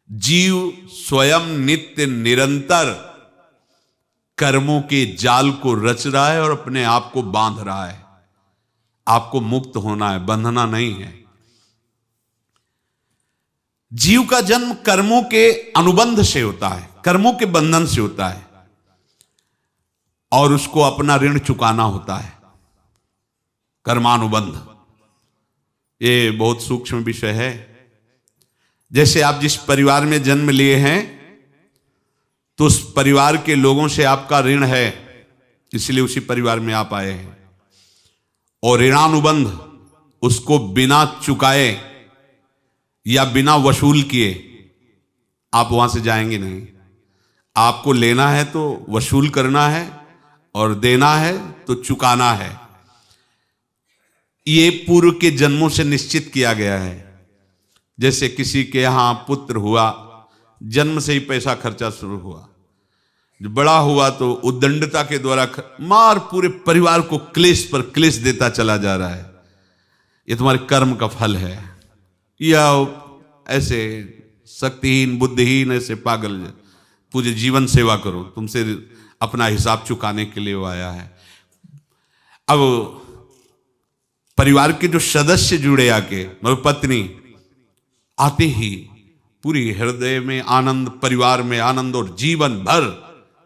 जीव स्वयं नित्य निरंतर कर्मों के जाल को रच रहा है और अपने आप को बांध रहा है। आपको मुक्त होना है, बंधना नहीं है। जीव का जन्म कर्मों के अनुबंध से होता है, कर्मों के बंधन से होता है, और उसको अपना ऋण चुकाना होता है। कर्मानुबंध ये बहुत सूक्ष्म विषय है। जैसे आप जिस परिवार में जन्म लिए हैं तो उस परिवार के लोगों से आपका ऋण है, इसलिए उसी परिवार में आप आए हैं। और ऋणानुबंध उसको बिना चुकाए या बिना वसूल किए आप वहां से जाएंगे नहीं। आपको लेना है तो वसूल करना है और देना है तो चुकाना है। ये पूर्व के जन्मों से निश्चित किया गया है। जैसे किसी के यहां पुत्र हुआ, जन्म से ही पैसा खर्चा शुरू हुआ, जो बड़ा हुआ तो उद्दंडता के द्वारा मार पूरे परिवार को क्लेश पर क्लेश देता चला जा रहा है। ये तुम्हारे कर्म का फल है। या ऐसे शक्तिहीन बुद्धिहीन ऐसे पागल पूरे जीवन सेवा करो, तुमसे अपना हिसाब चुकाने के लिए वो आया है। अब परिवार के जो सदस्य जुड़े आके, मतलब पत्नी आते ही पूरी हृदय में आनंद, परिवार में आनंद, और जीवन भर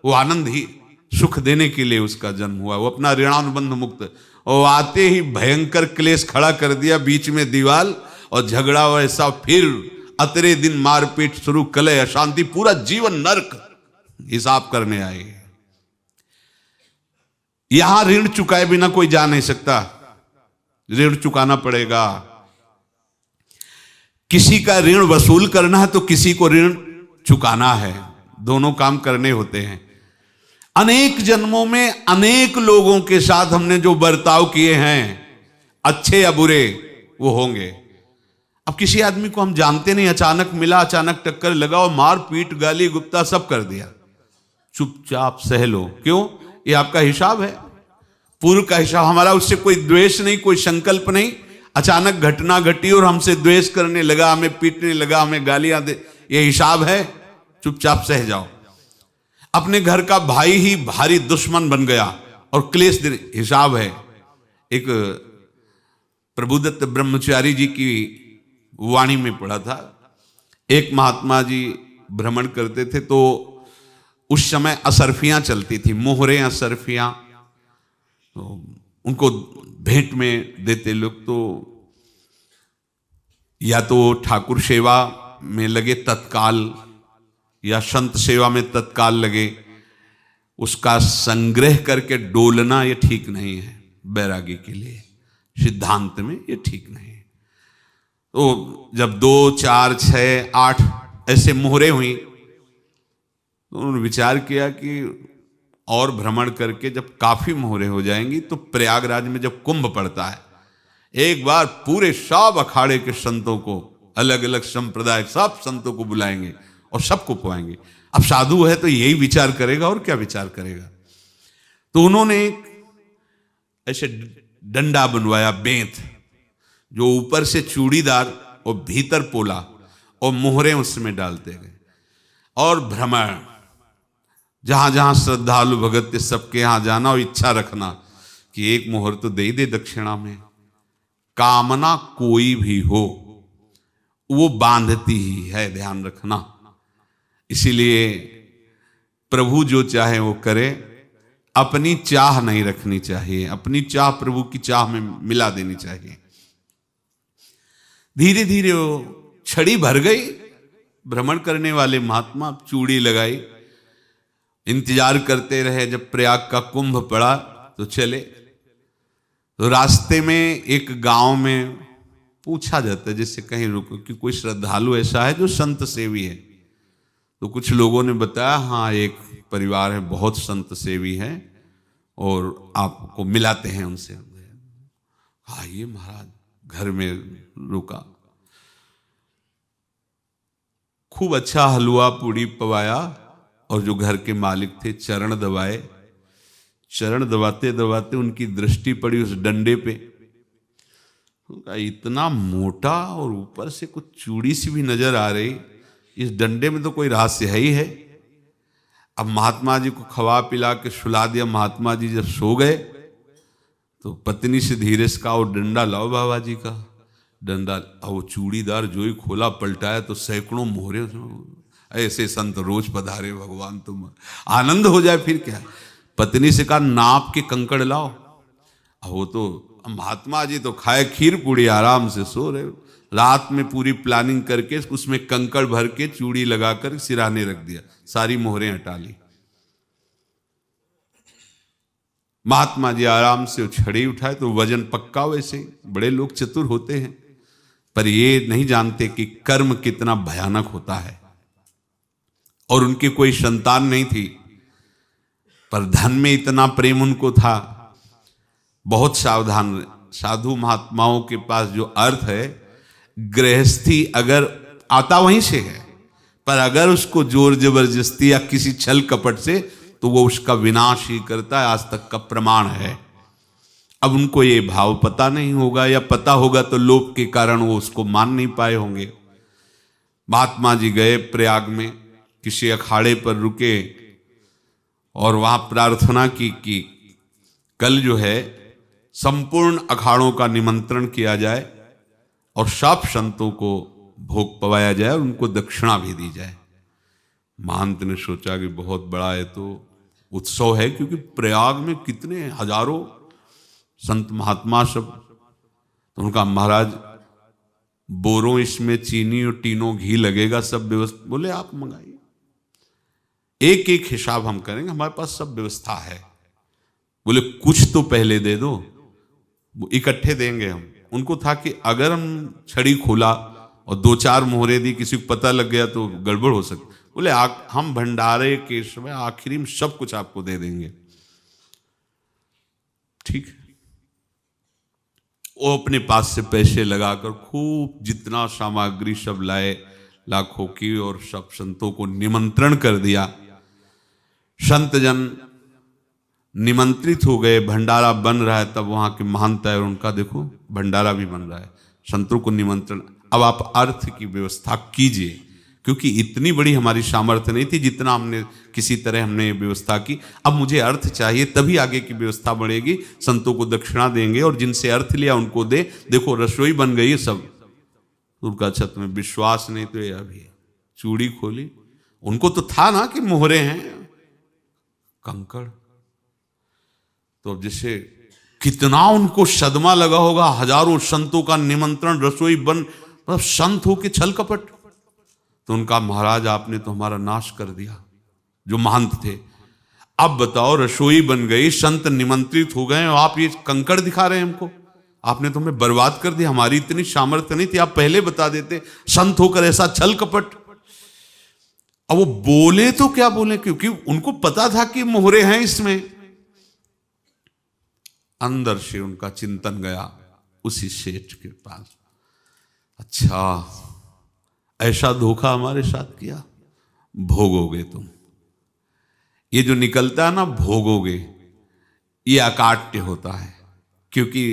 वो आनंद ही सुख देने के लिए उसका जन्म हुआ। वो अपना ऋणानुबंध मुक्त, और आते ही भयंकर क्लेश खड़ा कर दिया, बीच में दीवाल और झगड़ा वैसा, फिर अतरे दिन मारपीट शुरू, कलह अशांति, पूरा जीवन नरक हिसाब करने आए। यहां ऋण चुकाए बिना कोई जा नहीं सकता, ऋण चुकाना पड़ेगा। किसी का ऋण वसूल करना है तो किसी को ऋण चुकाना है, दोनों काम करने होते हैं। अनेक जन्मों में अनेक लोगों के साथ हमने जो बर्ताव किए हैं, अच्छे या बुरे, वो होंगे। अब किसी आदमी को हम जानते नहीं, अचानक मिला, अचानक टक्कर लगा और मार पीट गाली गुप्ता सब कर दिया, चुपचाप सह लो। क्यों? ये आपका हिसाब है, पूर्व का हिसाब। हमारा उससे कोई द्वेष नहीं, कोई संकल्प नहीं। अचानक घटना घटी और हमसे द्वेष करने लगा, हमें पीटने लगा, हमें गालियां दे, ये हिसाब है, चुपचाप सह जाओ। अपने घर का भाई ही भारी दुश्मन बन गया और क्लेश दे, हिसाब है। एक प्रभुदत्त ब्रह्मचारी जी की वाणी में पढ़ा था, एक महात्मा जी भ्रमण करते थे तो उस समय असरफियां चलती थी, मोहरे असरफियां, तो उनको भेंट में देते लोग। तो या तो ठाकुर सेवा में लगे तत्काल, या संत सेवा में तत्काल लगे, उसका संग्रह करके डोलना ये ठीक नहीं है। बैरागी के लिए सिद्धांत में ये ठीक नहीं है। तो जब 2, 4, 6, 8 ऐसे मोहरे हुई तो उन्होंने विचार किया कि और भ्रमण करके जब काफी मोहरे हो जाएंगी तो प्रयागराज में जब कुंभ पड़ता है, एक बार पूरे सब अखाड़े के संतों को, अलग अलग संप्रदाय सब संतों को बुलाएंगे और सबको पुआएंगे। अब साधु है तो यही विचार करेगा, और क्या विचार करेगा। तो उन्होंने एक ऐसे डंडा बनवाया, बेंत, जो ऊपर से चूड़ीदार और भीतर पोला, और मोहरे उसमें डालते गए। और भ्रमण, जहां जहां श्रद्धालु भगत सबके यहां जाना और इच्छा रखना कि एक मोहर तो दे ही दे दक्षिणा में। कामना कोई भी हो वो बांधती ही है, ध्यान रखना। इसीलिए प्रभु जो चाहे वो करे, अपनी चाह नहीं रखनी चाहिए, अपनी चाह प्रभु की चाह में मिला देनी चाहिए। धीरे धीरे वो छड़ी भर गई। भ्रमण करने वाले महात्मा चूड़ी लगाई, इंतजार करते रहे। जब प्रयाग का कुंभ पड़ा तो चले। तो रास्ते में एक गांव में पूछा जाता है, जैसे कहीं रुको कि कोई श्रद्धालु ऐसा है जो संत सेवी है। तो कुछ लोगों ने बताया, हाँ एक परिवार है बहुत संत सेवी है और आपको मिलाते हैं उनसे। आइए महाराज, घर में रुका, खूब अच्छा हलवा पूड़ी पवाया, और जो घर के मालिक थे चरण दबाए। चरण दबाते दबाते उनकी दृष्टि पड़ी उस डंडे पे, इतना मोटा और ऊपर से कुछ चूड़ी सी भी नजर आ रही। इस डंडे में तो कोई रहस्य है ही है। अब महात्मा जी को खवा पिला के सुला दिया। महात्मा जी जब सो गए तो पत्नी से धीरे से कहा, वो डंडा लाओ बाबा जी का। डंडा, वो चूड़ीदार जो ही खोला पलटाया तो सैकड़ों मोहरे। ऐसे संत रोज पधारे भगवान, तुम आनंद हो जाए फिर क्या। पत्नी से कहा, नाप के कंकड़ लाओ। वो तो महात्मा जी तो खाए खीर पूड़ी, आराम से सो रहे। रात में पूरी प्लानिंग करके उसमें कंकड़ भर के चूड़ी लगाकर सिराने रख दिया, सारी मोहरें हटा ली। महात्मा जी आराम से छड़ी उठाए तो वजन पक्का। वैसे बड़े लोग चतुर होते हैं, पर ये नहीं जानते कि कर्म कितना भयानक होता है। और उनकी कोई संतान नहीं थी, पर धन में इतना प्रेम उनको था। बहुत सावधान। साधु महात्माओं के पास जो अर्थ है, गृहस्थी अगर आता वहीं से है, पर अगर उसको जोर जबरदस्ती या किसी छल कपट से, तो वो उसका विनाश ही करता है। आज तक का प्रमाण है। अब उनको ये भाव पता नहीं होगा, या पता होगा तो लोभ के कारण वो उसको मान नहीं पाए होंगे। महात्मा जी गए प्रयाग में, किसी अखाड़े पर रुके और वहां प्रार्थना की कि कल जो है संपूर्ण अखाड़ों का निमंत्रण किया जाए और सब संतों को भोग पवाया जाए और उनको दक्षिणा भी दी जाए। महंत ने सोचा कि बहुत बड़ा है तो उत्सव है, क्योंकि प्रयाग में कितने हजारों संत महात्मा सब। तो उनका, महाराज बोरों इसमें चीनी और टीनों घी लगेगा, सब व्यवस्था। बोले आप मंगाइए, एक एक हिसाब हम करेंगे, हमारे पास सब व्यवस्था है। बोले कुछ तो पहले दे दो, इकट्ठे देंगे हम। उनको था कि अगर हम छड़ी खोला और दो चार मोहरे दी, किसी को पता लग गया तो गड़बड़ हो सकती। बोले हम भंडारे के समय आखिरी में सब कुछ आपको दे देंगे। ठीक है। वो अपने पास से पैसे लगाकर खूब जितना सामग्री सब लाए, लाखों की, और सब संतों को निमंत्रण कर दिया। संत जन निमंत्रित हो गए, भंडारा बन रहा है। तब वहां के महंत है, उनका देखो भंडारा भी बन रहा है, संतों को निमंत्रण। अब आप अर्थ की व्यवस्था कीजिए, क्योंकि इतनी बड़ी हमारी सामर्थ्य नहीं थी जितना हमने किसी तरह हमने व्यवस्था की। अब मुझे अर्थ चाहिए, तभी आगे की व्यवस्था बढ़ेगी। संतों को दक्षिणा देंगे और जिनसे अर्थ लिया उनको दे। देखो रसोई बन गई है सब। उनका छत में विश्वास नहीं तो ये अभी चूड़ी खोली। उनको तो था ना कि मोहरे हैं, कंकड़। तो जैसे कितना उनको सदमा लगा होगा। हजारों संतों का निमंत्रण, रसोई बन, मतलब संत हो के छल कपट। तो उनका, महाराज आपने तो हमारा नाश कर दिया, जो महंत थे। अब बताओ, रसोई बन गई, संत निमंत्रित हो गए, और आप ये कंकड़ दिखा रहे हैं हमको। आपने तो हमें बर्बाद कर दिया। हमारी इतनी सामर्थ्य नहीं थी, आप पहले बता देते। संत होकर ऐसा छल कपट। अब वो बोले तो क्या बोले, क्योंकि उनको पता था कि मोहरे हैं इसमें। अंदर से उनका चिंतन गया उसी सेठ के पास, अच्छा ऐसा धोखा हमारे साथ किया, भोगोगे तुम। ये जो निकलता है ना भोगोगे, ये अकाट्य होता है। क्योंकि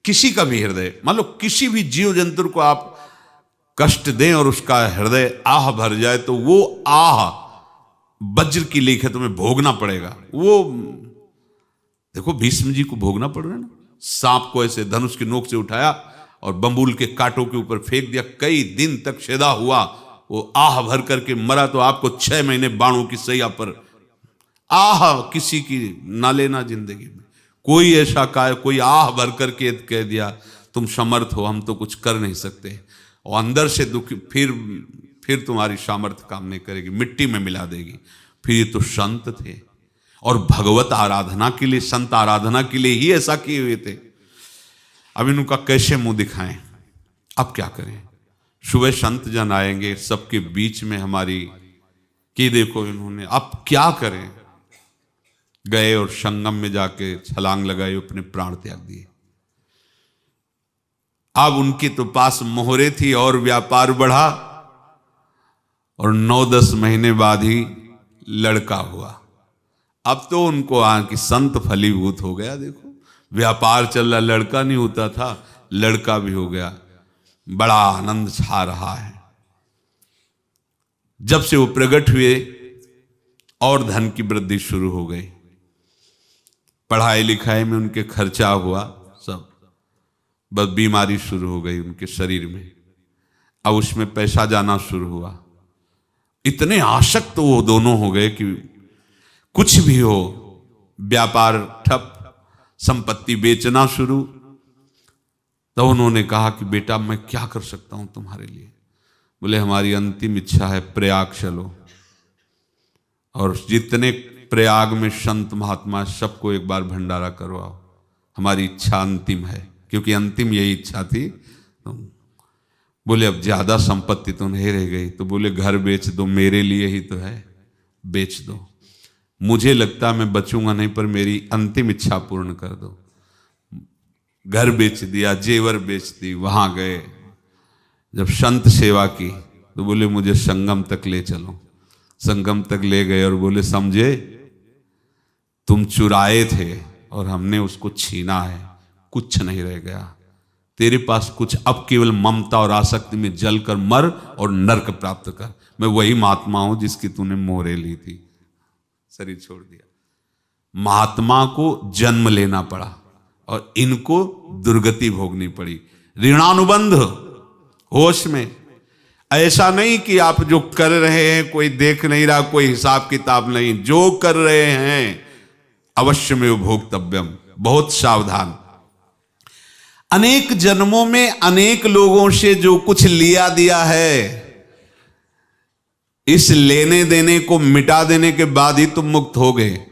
किसी का भी हृदय, मान लो किसी भी जीव जंतु को आप कष्ट दें और उसका हृदय आह भर जाए, तो वो आह वज्र की लेख है, तुम्हें भोगना पड़ेगा। वो देखो भीष्म जी को भोगना पड़ रहा है ना। सांप को ऐसे धनुष की नोक से उठाया और बंबूल के कांटों के ऊपर फेंक दिया, कई दिन तक शेदा हुआ, वो आह भर करके मरा। तो आपको 6 महीने बाणों की सैया पर आह किसी की ना लेना जिंदगी में। कोई ऐसा कोई आह भर करके कह दिया तुम समर्थ हो, हम तो कुछ कर नहीं सकते, और अंदर से दुखी, फिर तुम्हारी सामर्थ्य काम नहीं करेगी, मिट्टी में मिला देगी। फिर ये तो संत थे और भगवत आराधना के लिए, संत आराधना के लिए ही ऐसा किए हुए थे। अब इनका कैसे मुंह दिखाएं, अब क्या करें। सुबह संत जन आएंगे, सबके बीच में हमारी कि देखो इन्होंने, अब क्या करें। गए और संगम में जाके छलांग लगाई, अपने प्राण त्याग दिए। अब उनके तो पास मोहरे थी और व्यापार बढ़ा, और 9-10 महीने बाद ही लड़का हुआ। अब तो उनको कि संत फलीभूत हो गया। देखो व्यापार चल रहा, लड़का नहीं होता था, लड़का भी हो गया, बड़ा आनंद छा रहा है। जब से वो प्रकट हुए और धन की वृद्धि शुरू हो गई, पढ़ाई लिखाई में उनके खर्चा हुआ सब, बस बीमारी शुरू हो गई उनके शरीर में, अब उसमें पैसा जाना शुरू हुआ। इतने आसक्त वो दोनों हो गए कि कुछ भी हो, व्यापार ठप, संपत्ति बेचना शुरू। तो उन्होंने कहा कि बेटा मैं क्या कर सकता हूं तुम्हारे लिए? बोले हमारी अंतिम इच्छा है प्रयाग चलो, और जितने प्रयाग में संत महात्मा सबको एक बार भंडारा करवाओ, हमारी इच्छा अंतिम है, क्योंकि अंतिम यही इच्छा थी। तो बोले अब ज्यादा संपत्ति तो नहीं रह गई, तो बोले घर बेच दो, मेरे लिए ही तो है, बेच दो, मुझे लगता मैं बचूंगा नहीं, पर मेरी अंतिम इच्छा पूर्ण कर दो। घर बेच दिया, जेवर बेच दी, वहां गए, जब संत सेवा की तो बोले मुझे संगम तक ले चलो। संगम तक ले गए और बोले समझे तुम चुराए थे और हमने उसको छीना है, कुछ नहीं रह गया तेरे पास कुछ, अब केवल ममता और आसक्ति में जलकर मर और नरक प्राप्त कर। मैं वही महात्मा हूं जिसकी तूने मोहरे ली थी, शरीर छोड़ दिया। महात्मा को जन्म लेना पड़ा और इनको दुर्गति भोगनी पड़ी। ऋणानुबंध, होश में, ऐसा नहीं कि आप जो कर रहे हैं कोई देख नहीं रहा, कोई हिसाब किताब नहीं, जो कर रहे हैं अवश्य में भोक्तव्यम, बहुत सावधान। अनेक जन्मों में अनेक लोगों से जो कुछ लिया दिया है, इस लेने देने को मिटा देने के बाद ही तुम मुक्त हो गए।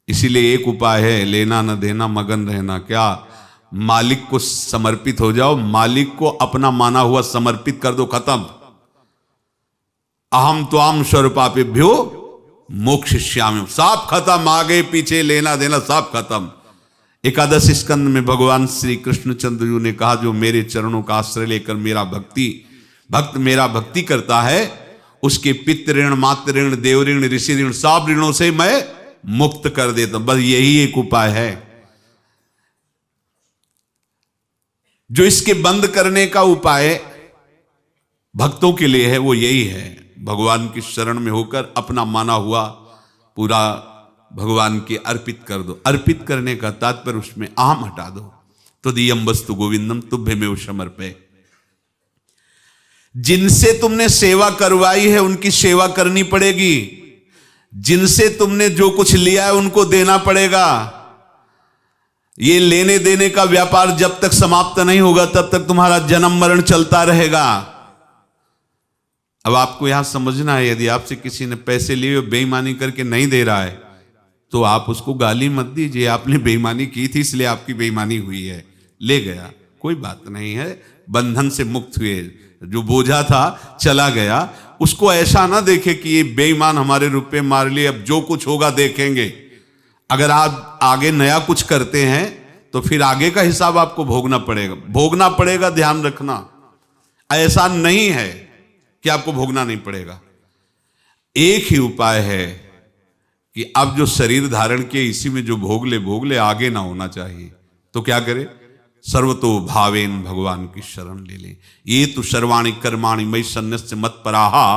इसीलिए एक उपाय है, लेना न देना मगन रहना। क्या? मालिक को समर्पित हो जाओ, मालिक को अपना माना हुआ समर्पित कर दो, खत्म। अहम त्वाम स्वरूपापेभ्यो मोक्षयिष्यामि, सब खत्म, आगे पीछे लेना देना सब खत्म। एकादश स्कंद में भगवान श्री कृष्णचंद्र जी ने कहा जो मेरे चरणों का आश्रय लेकर भक्त मेरा भक्ति करता है, उसके पितृ ऋण, मातृ ऋण, देव ऋण, ऋषि ऋण, सब ऋणों से मैं मुक्त कर देता हूं। बस यही एक उपाय है जो इसके बंद करने का उपाय भक्तों के लिए है, वो यही है, भगवान की शरण में होकर अपना माना हुआ पूरा भगवान के अर्पित कर दो। अर्पित करने का तात्पर्य उसमें अहम हटा दो। तो दियम वस्तु गोविंदम तुभ्यमेव समर्पये। जिनसे तुमने सेवा करवाई है उनकी सेवा करनी पड़ेगी, जिनसे तुमने जो कुछ लिया है उनको देना पड़ेगा। ये लेने देने का व्यापार जब तक समाप्त नहीं होगा तब तक तुम्हारा जन्म मरण चलता रहेगा। अब आपको यहां समझना है, यदि आपसे किसी ने पैसे लिए बेईमानी करके नहीं दे रहा है तो आप उसको गाली मत दीजिए, आपने बेईमानी की थी इसलिए आपकी बेईमानी हुई है, ले गया, कोई बात नहीं है, बंधन से मुक्त हुए, जो बोझा था चला गया। उसको ऐसा ना देखे कि ये बेईमान हमारे रुपए मार लिए, अब जो कुछ होगा देखेंगे। अगर आप आगे नया कुछ करते हैं तो फिर आगे का हिसाब आपको भोगना पड़ेगा, ध्यान रखना। ऐसा नहीं है कि आपको भोगना नहीं पड़ेगा। एक ही उपाय है कि अब जो शरीर धारण किए इसी में जो भोग ले, आगे ना होना चाहिए। तो क्या करे? सर्वतो भावेन भगवान की शरण ले ले। ये तो सर्वाणि कर्माणि मयि सन्न्यस्य मत्पराहा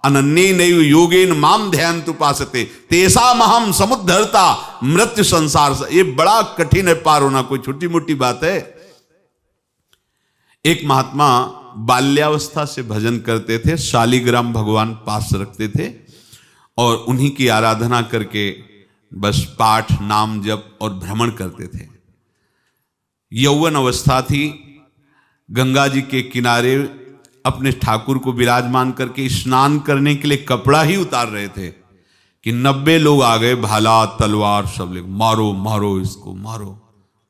अनन्ये नैव योगेन माम ध्यान उपासते तेषामहं समुद्धरता मृत्यु संसार से। ये बड़ा कठिन है पार होना, कोई छोटी मोटी बात है। एक महात्मा बाल्यावस्था से भजन करते थे, शालिग्राम भगवान पास रखते थे और उन्हीं की आराधना करके बस पाठ, नाम, जप और भ्रमण करते थे। यौवन अवस्था थी, गंगा जी के किनारे अपने ठाकुर को विराजमान करके स्नान करने के लिए कपड़ा ही उतार रहे थे कि 90 लोग आ गए, भाला तलवार सब ले, मारो मारो इसको मारो,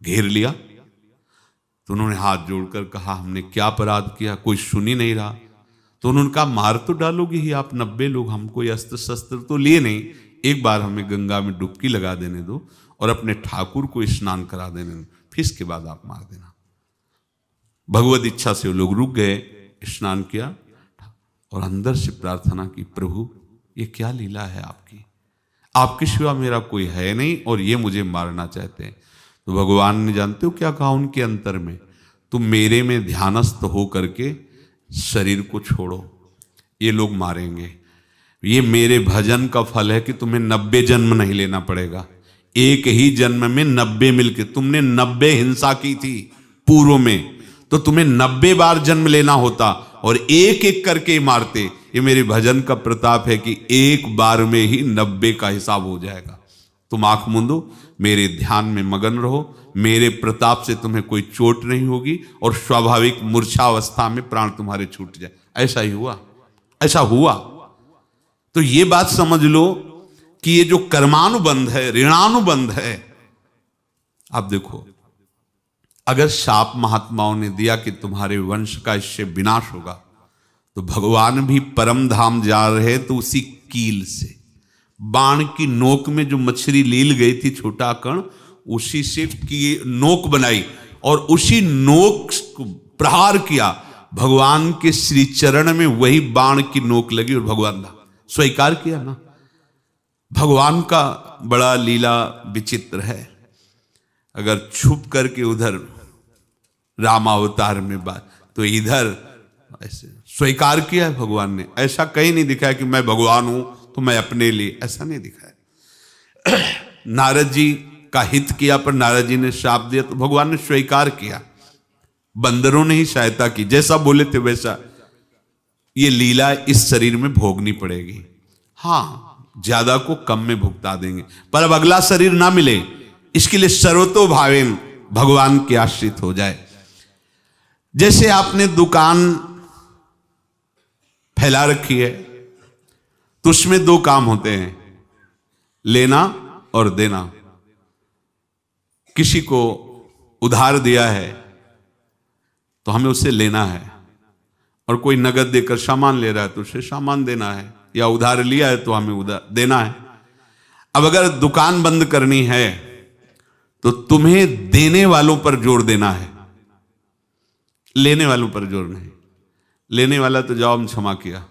घेर लिया। तो उन्होंने हाथ जोड़कर कहा हमने क्या अपराध किया, कोई सुन ही नहीं रहा। तो उन्होंने कहा मार तो डालोगे ही आप, 90 लोग, हम कोई अस्त्र शस्त्र तो लिए नहीं, एक बार हमें गंगा में डुबकी लगा देने दो और अपने ठाकुर को स्नान करा देने दो, फिर इसके बाद आप मार देना। भगवत इच्छा से वो लोग रुक गए, स्नान किया और अंदर से प्रार्थना की, प्रभु ये क्या लीला है आपकी सिवा मेरा कोई है नहीं और ये मुझे मारना चाहते हैं। तो भगवान ने जानते हो क्या कहा उनके अंतर में, तुम मेरे में ध्यानस्थ हो करके शरीर को छोड़ो, ये लोग मारेंगे। ये मेरे भजन का फल है कि तुम्हें 90 जन्म नहीं लेना पड़ेगा। एक ही जन्म में 90 मिलके, तुमने 90 हिंसा की थी पूर्व में, तो तुम्हें 90 बार जन्म लेना होता और एक एक करके मारते। ये मेरे भजन का प्रताप है कि एक बार में ही 90 का हिसाब हो जाएगा। तुम आंख मूंदो, मेरे ध्यान में मगन रहो, मेरे प्रताप से तुम्हें कोई चोट नहीं होगी और स्वाभाविक मूर्छावस्था में प्राण तुम्हारे छूट जाए। ऐसा ही हुआ, ऐसा हुआ। तो ये बात समझ लो कि ये जो कर्मानुबंध है, ऋणानुबंध है। आप देखो, अगर शाप महात्माओं ने दिया कि तुम्हारे वंश का इससे विनाश होगा, तो भगवान भी परम धाम जा रहे तो उसी कील से, बाण की नोक में जो मछली लील गई थी छोटा कण, उसी से की नोक बनाई और उसी नोक को प्रहार किया। भगवान के श्री चरण में वही बाण की नोक लगी और भगवान ने स्वीकार किया ना। भगवान का बड़ा लीला विचित्र है। अगर छुप करके उधर रामावतार में बात, तो इधर ऐसे स्वीकार किया है भगवान ने। ऐसा कहीं नहीं दिखाया कि मैं भगवान हूं तो मैं अपने लिए, ऐसा नहीं दिखाया। नारद जी का हित किया पर नारद जी ने शाप दिया तो भगवान ने स्वीकार किया। बंदरों ने ही सहायता की, जैसा बोले थे वैसा। ये लीला इस शरीर में भोगनी पड़ेगी। हाँ, ज्यादा को कम में भुगता देंगे, पर अब अगला शरीर ना मिले इसके लिए सर्वतो भावेन भगवान के आश्रित हो जाए। जैसे आपने दुकान फैला रखी है तो उसमें दो काम होते हैं, लेना और देना। किसी को उधार दिया है तो हमें उसे लेना है, और कोई नगद देकर सामान ले रहा है तो उसे सामान देना है, या उधार लिया है तो हमें उधार देना है। अब अगर दुकान बंद करनी है तो तुम्हें देने वालों पर जोर देना है, लेने वालों पर जोर नहीं। लेने वाला तो जाओ हम क्षमा किया,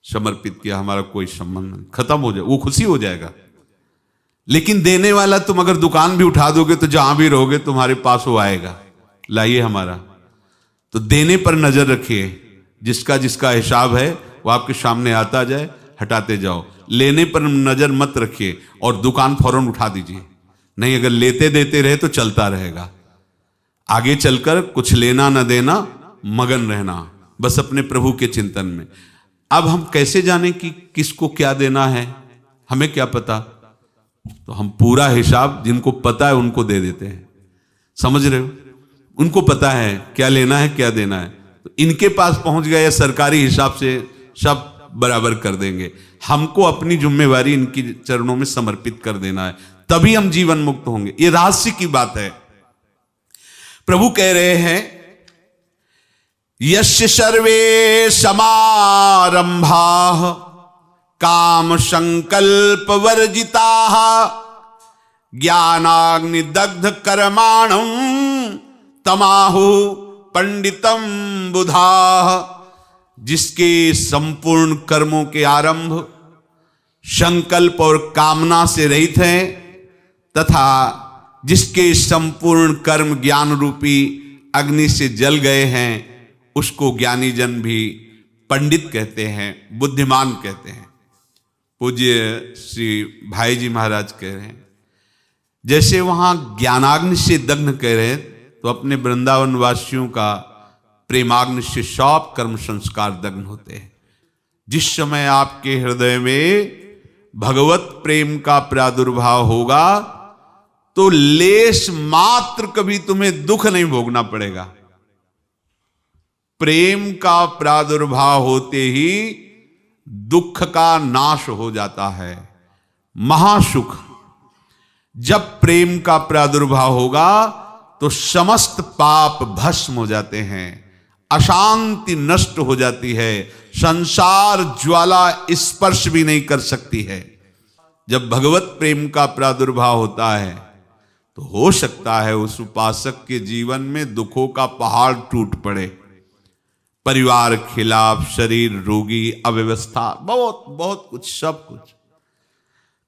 समर्पित किया, हमारा कोई संबंध नहीं, खत्म हो जाए, वो खुशी हो जाएगा। लेकिन देने वाला तुम अगर दुकान भी उठा दोगे तो जहां भी रहोगे तुम्हारे पास वो आएगा, लाइए हमारा। तो देने पर नजर रखिए, जिसका जिसका हिसाब है वो आपके सामने आता जाए, हटाते जाओ। लेने पर नजर मत रखिए और दुकान फौरन उठा दीजिए। नहीं, अगर लेते देते रहे तो चलता रहेगा। आगे चलकर कुछ लेना न देना, मगन रहना बस अपने प्रभु के चिंतन में। अब हम कैसे जाने कि किसको क्या देना है, हमें क्या पता? तो हम पूरा हिसाब जिनको पता है उनको दे देते हैं। समझ रहे हो? उनको पता है क्या लेना है क्या देना है, तो इनके पास पहुंच गए या सरकारी हिसाब से सब बराबर कर देंगे। हमको अपनी जिम्मेवारी इनकी चरणों में समर्पित कर देना है, तभी हम जीवन मुक्त होंगे। ये रहस्य की बात है। प्रभु कह रहे हैं, यस्य सर्वे समारंभाः काम संकल्प वर्जिताः ज्ञानाग्नि दग्ध कर्माणं तमाहु पंडितम बुधाः। जिसके संपूर्ण कर्मों के आरंभ संकल्प और कामना से रहित हैं, तथा जिसके संपूर्ण कर्म ज्ञान रूपी अग्नि से जल गए हैं, उसको ज्ञानी जन भी पंडित कहते हैं, बुद्धिमान कहते हैं। पूज्य श्री भाई जी महाराज कह रहे हैं, जैसे वहां ज्ञानाग्नि से दग्ध कह रहे हैं, तो अपने वृंदावन वासियों का प्रेमाग्नि से सब कर्म संस्कार दग्न होते हैं। जिस समय आपके हृदय में भगवत प्रेम का प्रादुर्भाव होगा तो लेश मात्र कभी तुम्हें दुख नहीं भोगना पड़ेगा। प्रेम का प्रादुर्भाव होते ही दुख का नाश हो जाता है, महासुख। जब प्रेम का प्रादुर्भाव होगा तो समस्त पाप भस्म हो जाते हैं, अशांति नष्ट हो जाती है, संसार ज्वाला स्पर्श भी नहीं कर सकती है। जब भगवत प्रेम का प्रादुर्भाव होता है तो हो सकता है उस उपासक के जीवन में दुखों का पहाड़ टूट पड़े, परिवार खिलाफ, शरीर रोगी, अव्यवस्था, बहुत बहुत कुछ, सब कुछ।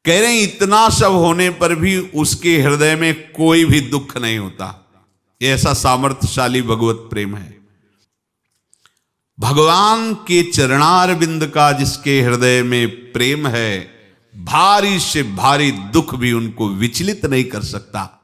कह रहे हैं इतना सब होने पर भी उसके हृदय में कोई भी दुख नहीं होता। ऐसा सामर्थ्यशाली भगवत प्रेम है। भगवान के चरणार बिंद का जिसके हृदय में प्रेम है, भारी से भारी दुख भी उनको विचलित नहीं कर सकता।